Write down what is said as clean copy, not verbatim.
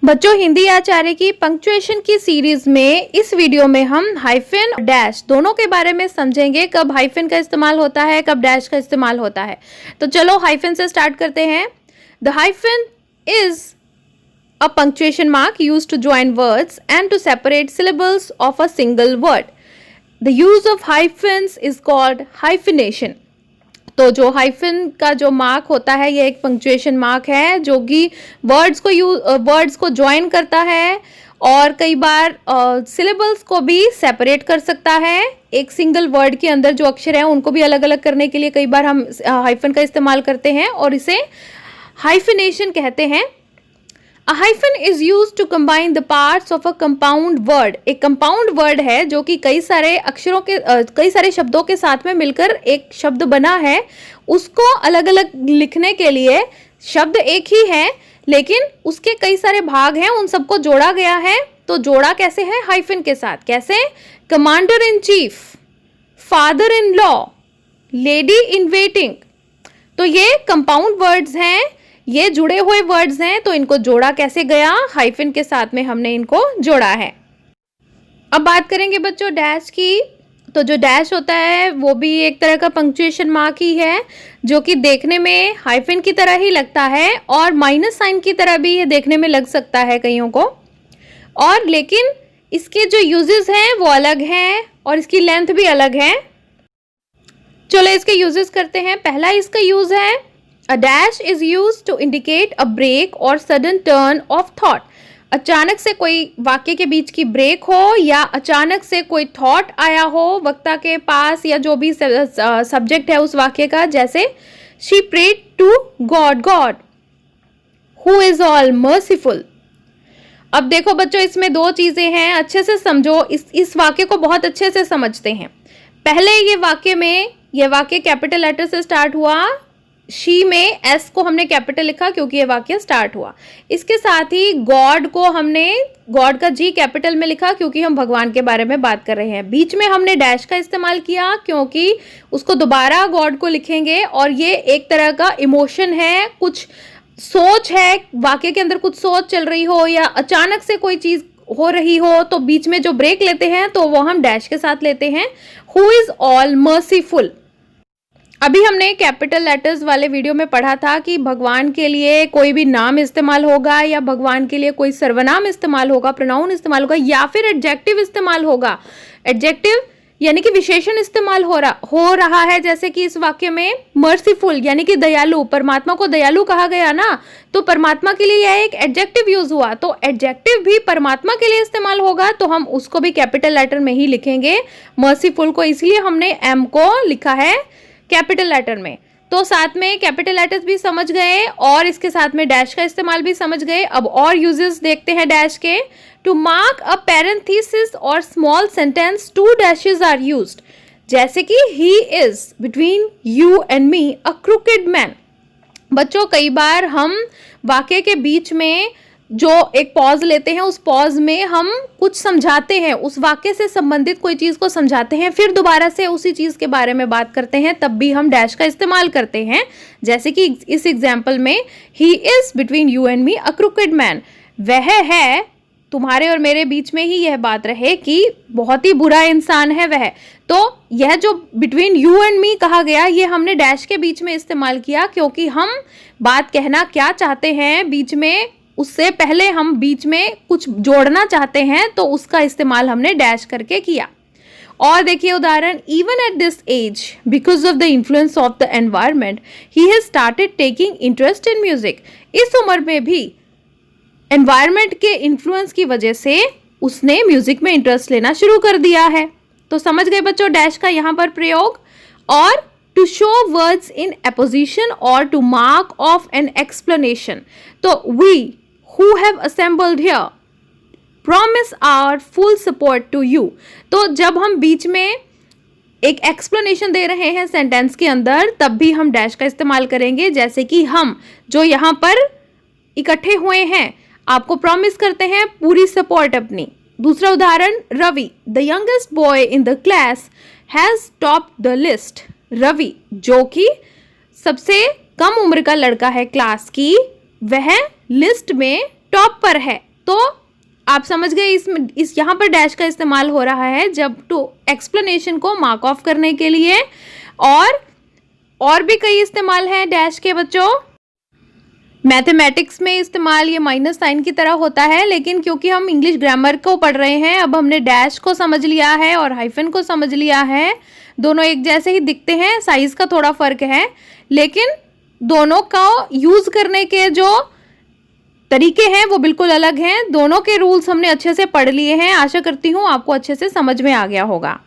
बच्चों, हिंदी आचार्य की पंक्चुएशन की सीरीज में इस वीडियो में हम हाइफन और डैश दोनों के बारे में समझेंगे। कब हाइफन का इस्तेमाल होता है, कब डैश का इस्तेमाल होता है। तो चलो हाइफन से स्टार्ट करते हैं। The hyphen is a punctuation mark used to join words and to separate syllables of a single word. The use of hyphens is called hyphenation. तो जो हाइफन का जो मार्क होता है ये एक पंक्चुएशन मार्क है जो कि वर्ड्स को ज्वाइन करता है और कई बार सिलेबल्स को भी सेपरेट कर सकता है। एक सिंगल वर्ड के अंदर जो अक्षर हैं उनको भी अलग अलग करने के लिए कई बार हम हाइफन का इस्तेमाल करते हैं और इसे हाइफिनेशन कहते हैं। A hyphen is used to combine the parts of a compound word। एक कंपाउंड वर्ड है जो कि कई सारे शब्दों के साथ में मिलकर एक शब्द बना है। उसको अलग अलग लिखने के लिए शब्द एक ही है लेकिन उसके कई सारे भाग हैं, उन सबको जोड़ा गया है। तो जोड़ा कैसे है? हाइफन के साथ। कैसे? Commander in chief, father in law, lady in waiting. तो ये कंपाउंड वर्ड्स हैं, ये जुड़े हुए वर्ड्स हैं। तो इनको जोड़ा कैसे गया? हाइफन के साथ में हमने इनको जोड़ा है। अब बात करेंगे बच्चों डैश की। तो जो डैश होता है वो भी एक तरह का पंक्चुएशन मार्क ही है जो कि देखने में हाइफन की तरह ही लगता है और माइनस साइन की तरह भी ये देखने में लग सकता है कईयों को। और लेकिन इसके जो यूजेस हैं वो अलग हैं और इसकी लेंथ भी अलग है। चलो इसके यूजेस करते हैं। पहला इसका यूज है A dash is used to indicate a break or sudden turn of thought। अचानक से कोई वाक्य के बीच की ब्रेक हो या अचानक से कोई थॉट आया हो वक्ता के पास या जो भी सब्जेक्ट है उस वाक्य का। जैसे she prayed to God who is all merciful। अब देखो बच्चों इसमें दो चीजें हैं, अच्छे से समझो। इस वाक्य को बहुत अच्छे से समझते हैं। पहले ये वाक्य कैपिटल लेटर से स्टार्ट हुआ। शी में एस को हमने कैपिटल लिखा क्योंकि ये वाक्य स्टार्ट हुआ। इसके साथ ही गॉड का जी कैपिटल में लिखा क्योंकि हम भगवान के बारे में बात कर रहे हैं। बीच में हमने डैश का इस्तेमाल किया क्योंकि उसको दोबारा गॉड को लिखेंगे और ये एक तरह का इमोशन है, कुछ सोच है, वाक्य के अंदर कुछ सोच चल रही हो या अचानक से कोई चीज हो रही हो तो बीच में जो ब्रेक लेते हैं तो वो हम डैश के साथ लेते हैं। Who is all merciful. अभी हमने कैपिटल लेटर्स वाले वीडियो में पढ़ा था कि भगवान के लिए कोई भी नाम इस्तेमाल होगा या भगवान के लिए कोई सर्वनाम इस्तेमाल होगा, प्रोनाउन इस्तेमाल होगा या फिर एडजेक्टिव इस्तेमाल होगा। एडजेक्टिव यानी कि विशेषण इस्तेमाल हो रहा है। जैसे कि इस वाक्य में मर्सीफुल यानी कि दयालु, परमात्मा को दयालु कहा गया ना, तो परमात्मा के लिए यह एक एडजेक्टिव यूज हुआ। तो एडजेक्टिव भी परमात्मा के लिए इस्तेमाल होगा तो हम उसको भी कैपिटल लेटर में ही लिखेंगे मर्सीफुल को, इसलिए हमने एम को लिखा है कैपिटल लेटर में। तो साथ में कैपिटल लेटर्स भी समझ गए और इसके साथ में डैश का इस्तेमाल भी समझ गए। अब और यूजेस देखते हैं डैश के। टू मार्क अ पैरेंथेसिस और small sentence two dashes are used. जैसे कि he is between you and me a crooked man. बच्चों कई बार हम वाक्य के बीच में जो एक पॉज लेते हैं उस पॉज में हम कुछ समझाते हैं, उस वाक्य से संबंधित कोई चीज को समझाते हैं, फिर दोबारा से उसी चीज के बारे में बात करते हैं, तब भी हम डैश का इस्तेमाल करते हैं। जैसे कि इस एग्जाम्पल में ही is between you and me a crooked man. वह है तुम्हारे और मेरे बीच में ही यह बात रहे कि बहुत ही बुरा इंसान है वह। तो यह जो बिटवीन यू एंड मी कहा गया ये हमने डैश के बीच में इस्तेमाल किया क्योंकि हम बात कहना क्या चाहते हैं बीच में, उससे पहले हम बीच में कुछ जोड़ना चाहते हैं तो उसका इस्तेमाल हमने डैश करके किया। और देखिए उदाहरण, even at this age because of the influence of the environment he has started taking interest in music. इस उम्र में भी एनवायरमेंट के इन्फ्लुएंस की वजह से उसने म्यूजिक में इंटरेस्ट लेना शुरू कर दिया है। तो समझ गए बच्चों डैश का यहाँ पर प्रयोग। और to show words in apposition और to mark off an explanation. तो we who have assembled here promise our full support to you। तो जब हम बीच में एक एक्सप्लेनेशन दे रहे हैं सेंटेंस के अंदर तब भी हम डैश का इस्तेमाल करेंगे। जैसे कि हम जो यहाँ पर इकट्ठे हुए हैं आपको प्रॉमिस करते हैं पूरी सपोर्ट अपनी। दूसरा उदाहरण, Ravi the youngest boy in the class has topped the list. Ravi जो कि सबसे कम उम्र का लड़का है क्लास की, वह लिस्ट में टॉप पर है। तो आप समझ गए, इस यहाँ पर डैश का इस्तेमाल हो रहा है जब टू एक्सप्लेनेशन को मार्क ऑफ करने के लिए। और भी कई इस्तेमाल हैं डैश के बच्चों। मैथमेटिक्स में इस्तेमाल ये माइनस साइन की तरह होता है, लेकिन क्योंकि हम इंग्लिश ग्रामर को पढ़ रहे हैं, अब हमने डैश को समझ लिया है और हाइफन को समझ लिया है। दोनों एक जैसे ही दिखते हैं, साइज का थोड़ा फर्क है, लेकिन दोनों का यूज करने के जो तरीके हैं वो बिल्कुल अलग हैं। दोनों के रूल्स हमने अच्छे से पढ़ लिए हैं। आशा करती हूँ आपको अच्छे से समझ में आ गया होगा।